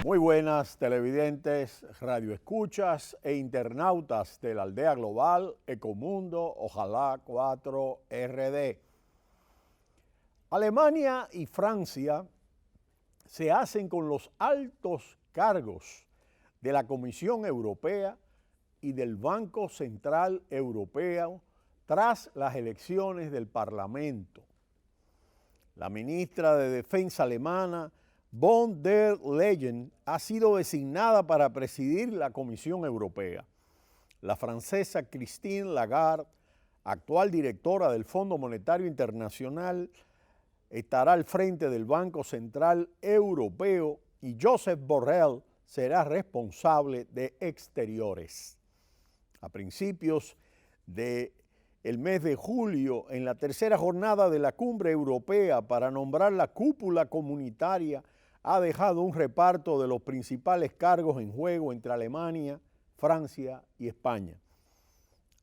Muy buenas televidentes, radioescuchas e internautas de la aldea global Ecomundo, ojalá 4RD. Alemania y Francia se hacen con los altos cargos de la Comisión Europea y del Banco Central Europeo tras las elecciones del Parlamento. La ministra de Defensa alemana, von der Leyen, ha sido designada para presidir la Comisión Europea. La francesa Christine Lagarde, actual directora del Fondo Monetario Internacional, estará al frente del Banco Central Europeo y Josep Borrell será responsable de Exteriores. A principios del mes de julio, en la tercera jornada de la Cumbre Europea para nombrar la cúpula comunitaria, ha dejado un reparto de los principales cargos en juego entre Alemania, Francia y España.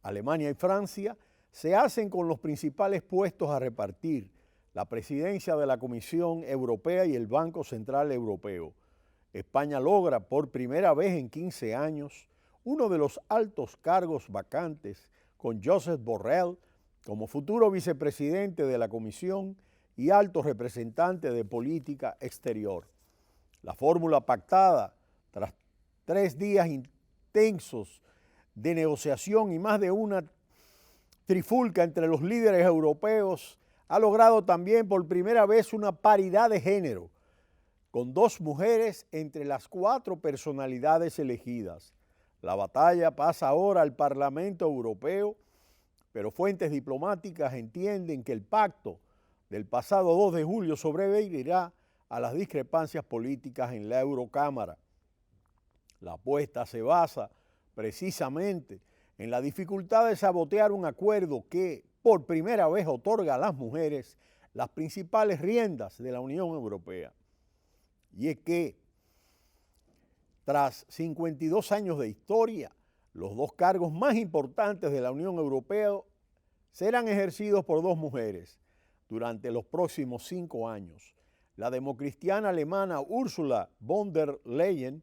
Alemania y Francia se hacen con los principales puestos a repartir: la presidencia de la Comisión Europea y el Banco Central Europeo. España logra por primera vez en 15 años uno de los altos cargos vacantes, con Josep Borrell como futuro vicepresidente de la Comisión y alto representante de política exterior. La fórmula pactada, tras 3 días intensos de negociación y más de una trifulca entre los líderes europeos, ha logrado también por primera vez una paridad de género, con 2 mujeres entre las 4 personalidades elegidas. La batalla pasa ahora al Parlamento Europeo, pero fuentes diplomáticas entienden que el pacto del pasado 2 de julio sobrevivirá a las discrepancias políticas en la Eurocámara. La apuesta se basa precisamente en la dificultad de sabotear un acuerdo que por primera vez otorga a las mujeres las principales riendas de la Unión Europea. Y es que, tras 52 años de historia, los 2 cargos más importantes de la Unión Europea serán ejercidos por 2 mujeres durante los próximos 5 años. La democristiana alemana Ursula von der Leyen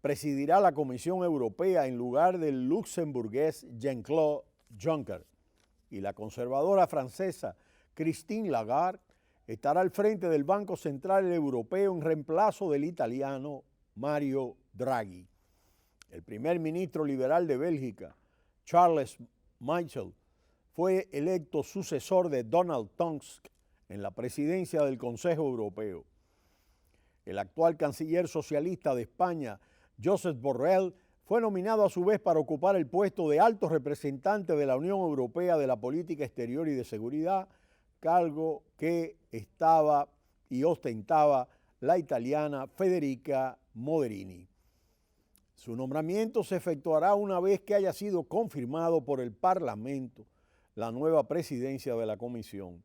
presidirá la Comisión Europea en lugar del luxemburgués Jean-Claude Juncker, y la conservadora francesa Christine Lagarde estará al frente del Banco Central Europeo en reemplazo del italiano Mario Draghi. El primer ministro liberal de Bélgica, Charles Michel, fue electo sucesor de Donald Tusk en la presidencia del Consejo Europeo. El actual canciller socialista de España, Josep Borrell, fue nominado a su vez para ocupar el puesto de alto representante de la Unión Europea de la Política Exterior y de Seguridad, cargo que estaba y ostentaba la italiana Federica Mogherini. Su nombramiento se efectuará una vez que haya sido confirmado por el Parlamento la nueva presidencia de la Comisión.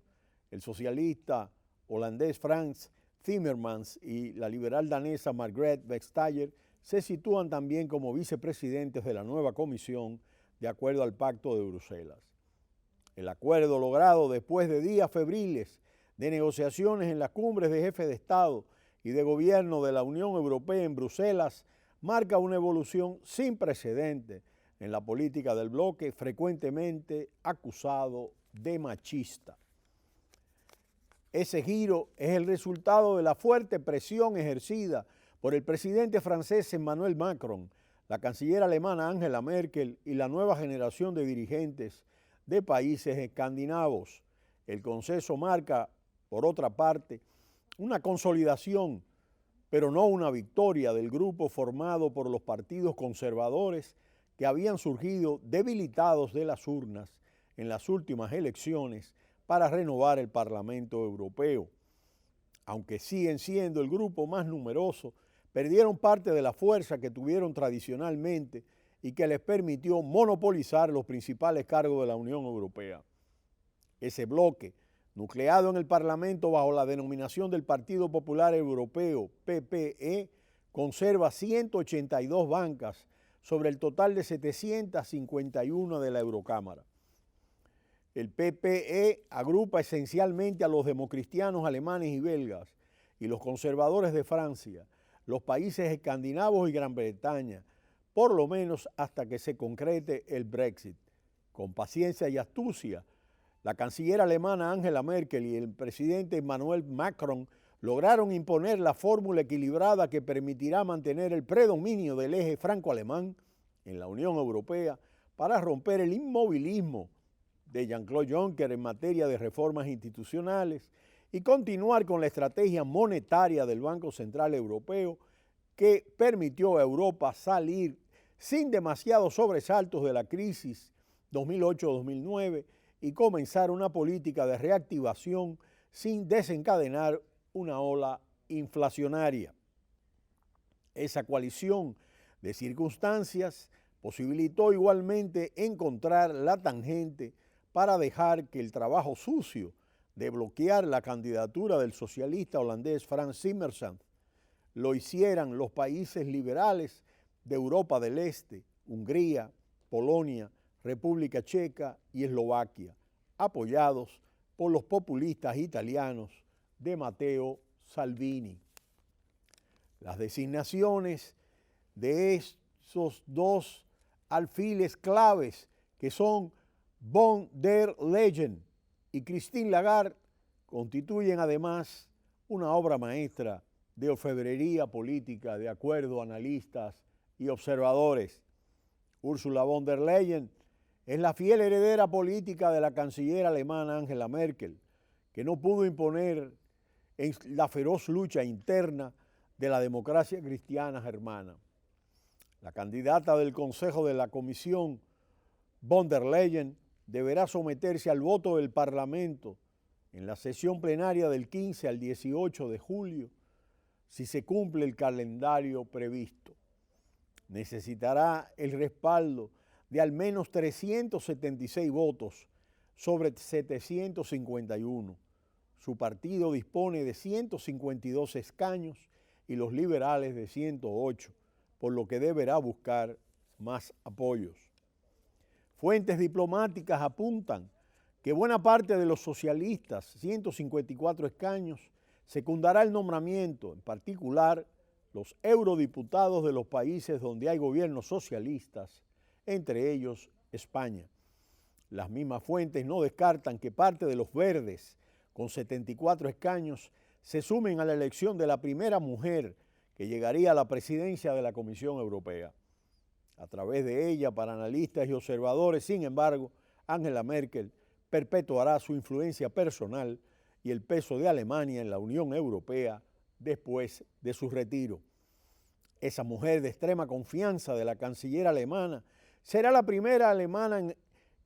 El socialista holandés Frans Timmermans y la liberal danesa Margrethe Vestager se sitúan también como vicepresidentes de la nueva comisión, de acuerdo al Pacto de Bruselas. El acuerdo logrado después de días febriles de negociaciones en las cumbres de jefes de Estado y de Gobierno de la Unión Europea en Bruselas marca una evolución sin precedentes en la política del bloque, frecuentemente acusado de machista. Ese giro es el resultado de la fuerte presión ejercida por el presidente francés Emmanuel Macron, la canciller alemana Angela Merkel y la nueva generación de dirigentes de países escandinavos. El consenso marca, por otra parte, una consolidación, pero no una victoria del grupo formado por los partidos conservadores que habían surgido debilitados de las urnas en las últimas elecciones para renovar el Parlamento Europeo. Aunque siguen siendo el grupo más numeroso, perdieron parte de la fuerza que tuvieron tradicionalmente y que les permitió monopolizar los principales cargos de la Unión Europea. Ese bloque, nucleado en el Parlamento bajo la denominación del Partido Popular Europeo, PPE, conserva 182 bancas sobre el total de 751 de la Eurocámara. El PPE agrupa esencialmente a los democristianos alemanes y belgas y los conservadores de Francia, los países escandinavos y Gran Bretaña, por lo menos hasta que se concrete el Brexit. Con paciencia y astucia, la canciller alemana Angela Merkel y el presidente Emmanuel Macron lograron imponer la fórmula equilibrada que permitirá mantener el predominio del eje franco-alemán en la Unión Europea para romper el inmovilismo de Jean-Claude Juncker en materia de reformas institucionales y continuar con la estrategia monetaria del Banco Central Europeo que permitió a Europa salir sin demasiados sobresaltos de la crisis 2008-2009 y comenzar una política de reactivación sin desencadenar una ola inflacionaria. Esa coalición de circunstancias posibilitó igualmente encontrar la tangente para dejar que el trabajo sucio de bloquear la candidatura del socialista holandés Frans Timmermans lo hicieran los países liberales de Europa del Este, Hungría, Polonia, República Checa y Eslovaquia, apoyados por los populistas italianos de Matteo Salvini. Las designaciones de esos dos alfiles claves que son von der Leyen y Christine Lagarde constituyen además una obra maestra de orfebrería política de acuerdo a analistas y observadores. Ursula von der Leyen es la fiel heredera política de la canciller alemana Angela Merkel, que no pudo imponer en la feroz lucha interna de la democracia cristiana germana. La candidata del Consejo de la Comisión, von der Leyen, deberá someterse al voto del Parlamento en la sesión plenaria del 15 al 18 de julio si se cumple el calendario previsto. Necesitará el respaldo de al menos 376 votos sobre 751. Su partido dispone de 152 escaños y los liberales de 108, por lo que deberá buscar más apoyos. Fuentes diplomáticas apuntan que buena parte de los socialistas, 154 escaños, secundará el nombramiento, en particular los eurodiputados de los países donde hay gobiernos socialistas, entre ellos España. Las mismas fuentes no descartan que parte de los verdes, con 74 escaños, se sumen a la elección de la primera mujer que llegaría a la presidencia de la Comisión Europea. A través de ella, para analistas y observadores, sin embargo, Angela Merkel perpetuará su influencia personal y el peso de Alemania en la Unión Europea después de su retiro. Esa mujer de extrema confianza de la canciller alemana será la primera alemana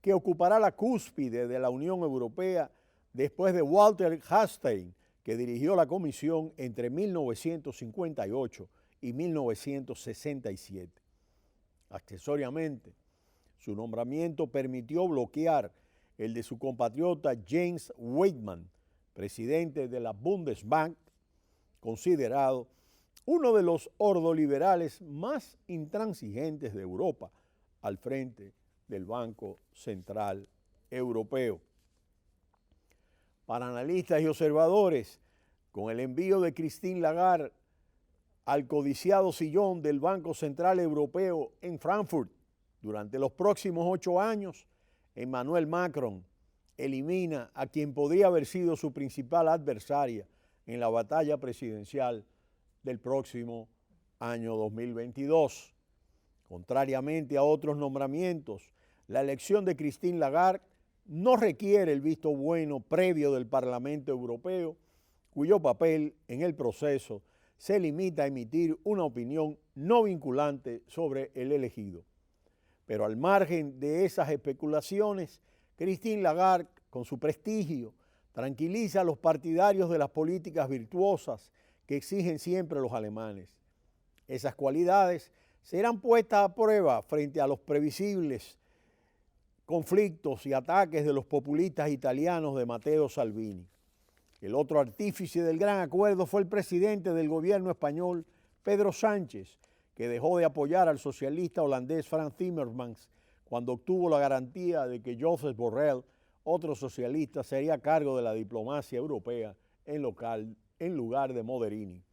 que ocupará la cúspide de la Unión Europea después de Walter Hallstein, que dirigió la Comisión entre 1958 y 1967. Accesoriamente, su nombramiento permitió bloquear el de su compatriota Jens Weidmann, presidente de la Bundesbank, considerado uno de los ordoliberales más intransigentes de Europa al frente del Banco Central Europeo. Para analistas y observadores, con el envío de Christine Lagarde al codiciado sillón del Banco Central Europeo en Frankfurt durante los próximos 8 años, Emmanuel Macron elimina a quien podría haber sido su principal adversaria en la batalla presidencial del próximo año 2022. Contrariamente a otros nombramientos, la elección de Christine Lagarde no requiere el visto bueno previo del Parlamento Europeo, cuyo papel en el proceso se limita a emitir una opinión no vinculante sobre el elegido. Pero al margen de esas especulaciones, Christine Lagarde, con su prestigio, tranquiliza a los partidarios de las políticas virtuosas que exigen siempre los alemanes. Esas cualidades serán puestas a prueba frente a los previsibles conflictos y ataques de los populistas italianos de Matteo Salvini. El otro artífice del gran acuerdo fue el presidente del gobierno español, Pedro Sánchez, que dejó de apoyar al socialista holandés Frans Timmermans cuando obtuvo la garantía de que Josep Borrell, otro socialista, sería a cargo de la diplomacia europea en lugar de Mogherini.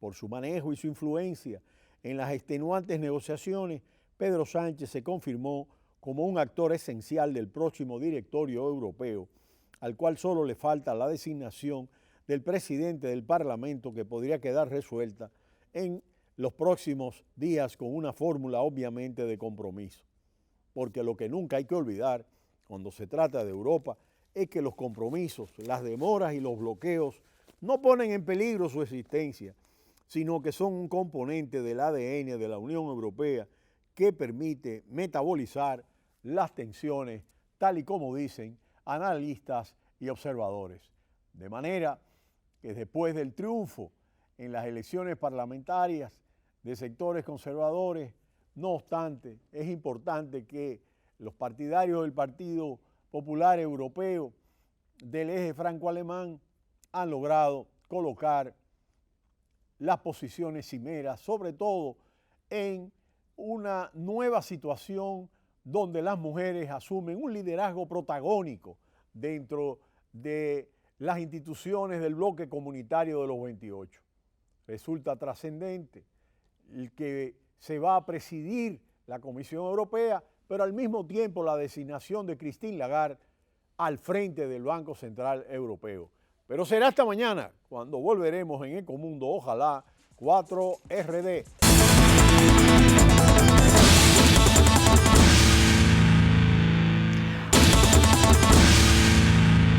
Por su manejo y su influencia en las extenuantes negociaciones, Pedro Sánchez se confirmó como un actor esencial del próximo directorio europeo, al cual solo le falta la designación del presidente del Parlamento, que podría quedar resuelta en los próximos días con una fórmula obviamente de compromiso. Porque lo que nunca hay que olvidar cuando se trata de Europa es que los compromisos, las demoras y los bloqueos no ponen en peligro su existencia, sino que son un componente del ADN de la Unión Europea que permite metabolizar las tensiones, tal y como dicen analistas y observadores. De manera que después del triunfo en las elecciones parlamentarias de sectores conservadores, no obstante, es importante que los partidarios del Partido Popular Europeo del eje franco-alemán han logrado colocar las posiciones cimeras, sobre todo en una nueva situación donde las mujeres asumen un liderazgo protagónico dentro de las instituciones del bloque comunitario de los 28. Resulta trascendente el que se va a presidir la Comisión Europea, pero al mismo tiempo la designación de Christine Lagarde al frente del Banco Central Europeo. Pero será hasta mañana, cuando volveremos en Ecomundo, ojalá, 4RD.